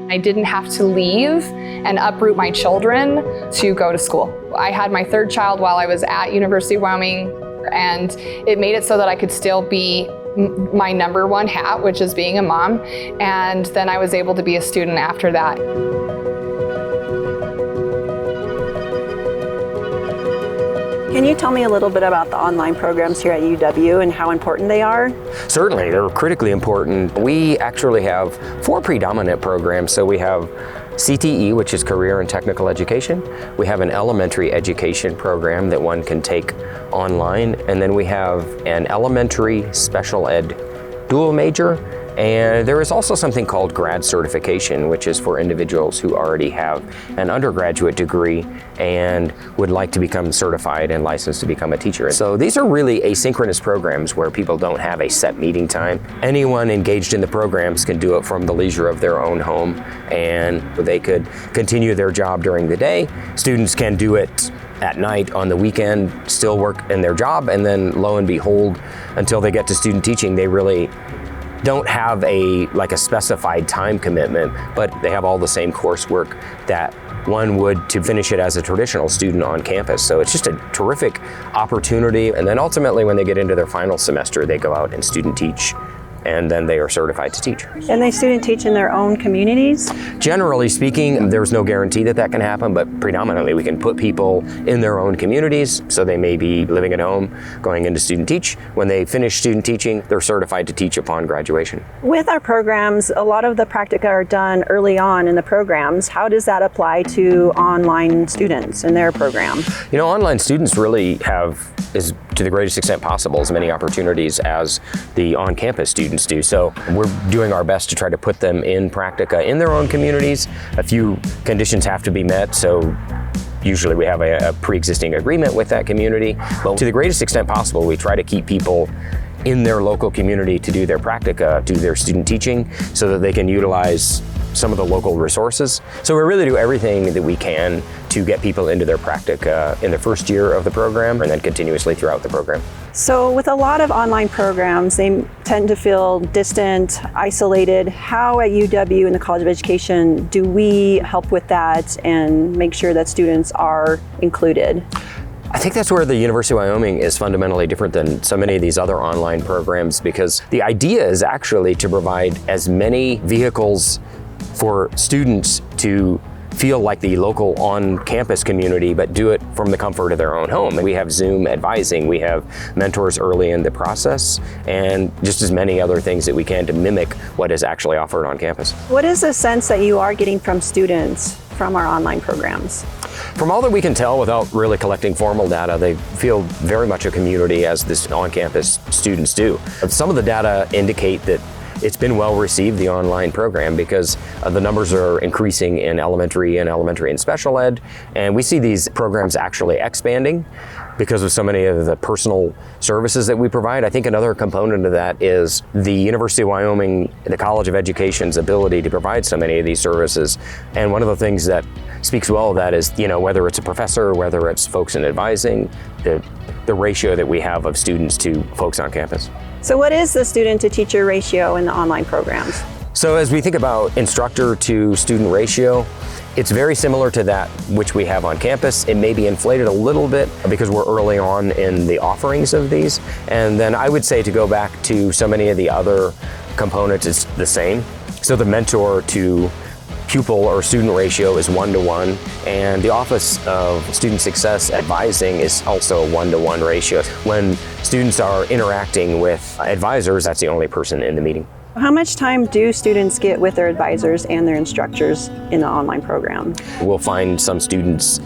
I didn't have to leave and uproot my children to go to school. I had my third child while I was at University of Wyoming, and it made it so that I could still be my number one hat, which is being a mom, and then I was able to be a student after that. Can you tell me a little bit about the online programs here at UW and how important they are? Certainly, they're critically important. We actually have 4 predominant programs. So we have CTE, which is Career and Technical Education. We have an elementary education program that one can take online. And then we have an elementary special ed dual major. And there is also something called grad certification, which is for individuals who already have an undergraduate degree and would like to become certified and licensed to become a teacher. So these are really asynchronous programs where people don't have a set meeting time. Anyone engaged in the programs can do it from the leisure of their own home, and they could continue their job during the day. Students can do it at night, on the weekend, still work in their job, and then lo and behold, until they get to student teaching, they really don't have a specified time commitment, but they have all the same coursework that one would to finish it as a traditional student on campus. So it's just a terrific opportunity. And then ultimately, when they get into their final semester, they go out and student teach, and then they are certified to teach. And they student teach in their own communities? Generally speaking, there's no guarantee that that can happen, but predominantly we can put people in their own communities. So they may be living at home, going into student teach. When they finish student teaching, they're certified to teach upon graduation. With our programs, a lot of the practica are done early on in the programs. How does that apply to online students in their program? You know, online students really have, to the greatest extent possible, as many opportunities as the on-campus students do. So we're doing our best to try to put them in practica in their own communities. A few conditions have to be met, so usually we have a pre-existing agreement with that community. But to the greatest extent possible, we try to keep people in their local community to do their practica, do their student teaching, so that they can utilize some of the local resources. So we really do everything that we can to get people into their practica in the first year of the program and then continuously throughout the program. So with a lot of online programs, they tend to feel distant, isolated. How at UW in the College of Education do we help with that and make sure that students are included? I think that's where the University of Wyoming is fundamentally different than so many of these other online programs, because the idea is actually to provide as many vehicles for students to feel like the local on-campus community, but do it from the comfort of their own home. And we have Zoom advising, we have mentors early in the process, and just as many other things that we can to mimic what is actually offered on campus. What is the sense that you are getting from students from our online programs? From all that we can tell, without really collecting formal data, they feel very much a community, as this on-campus students do. Some of the data indicate that it's been well received, the online program, because the numbers are increasing in elementary and special ed. And we see these programs actually expanding because of so many of the personal services that we provide. I think another component of that is the University of Wyoming, the College of Education's ability to provide so many of these services. And one of the things that speaks well of that is, whether it's a professor, whether it's folks in advising, the ratio that we have of students to folks on campus. So what is the student to teacher ratio in the online programs? So as we think about instructor to student ratio, it's very similar to that which we have on campus. It may be inflated a little bit because we're early on in the offerings of these. And then I would say, to go back to so many of the other components, it's the same. So the mentor to pupil or student ratio is 1-to-1, and the Office of Student Success Advising is also a 1-to-1 ratio. When students are interacting with advisors, that's the only person in the meeting. How much time do students get with their advisors and their instructors in the online program? We'll find some students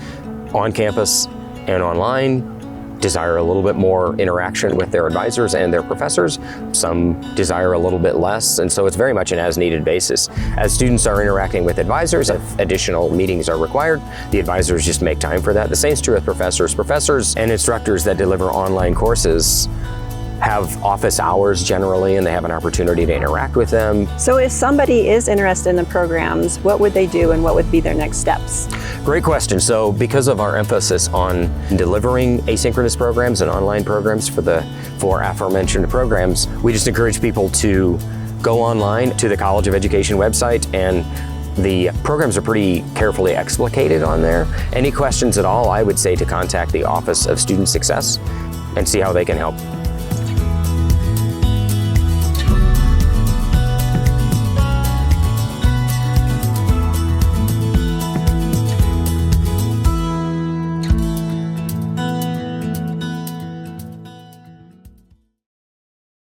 on campus and online desire a little bit more interaction with their advisors and their professors. Some desire a little bit less, and so it's very much an as-needed basis. As students are interacting with advisors, if additional meetings are required, the advisors just make time for that. The same is true with professors. Professors and instructors that deliver online courses have office hours generally, and they have an opportunity to interact with them. So if somebody is interested in the programs, what would they do and what would be their next steps? Great question. So because of our emphasis on delivering asynchronous programs and online programs for the four aforementioned programs, we just encourage people to go online to the College of Education website and The programs are pretty carefully explicated on there. Any questions at all, I would say to contact the Office of Student Success and see how they can help.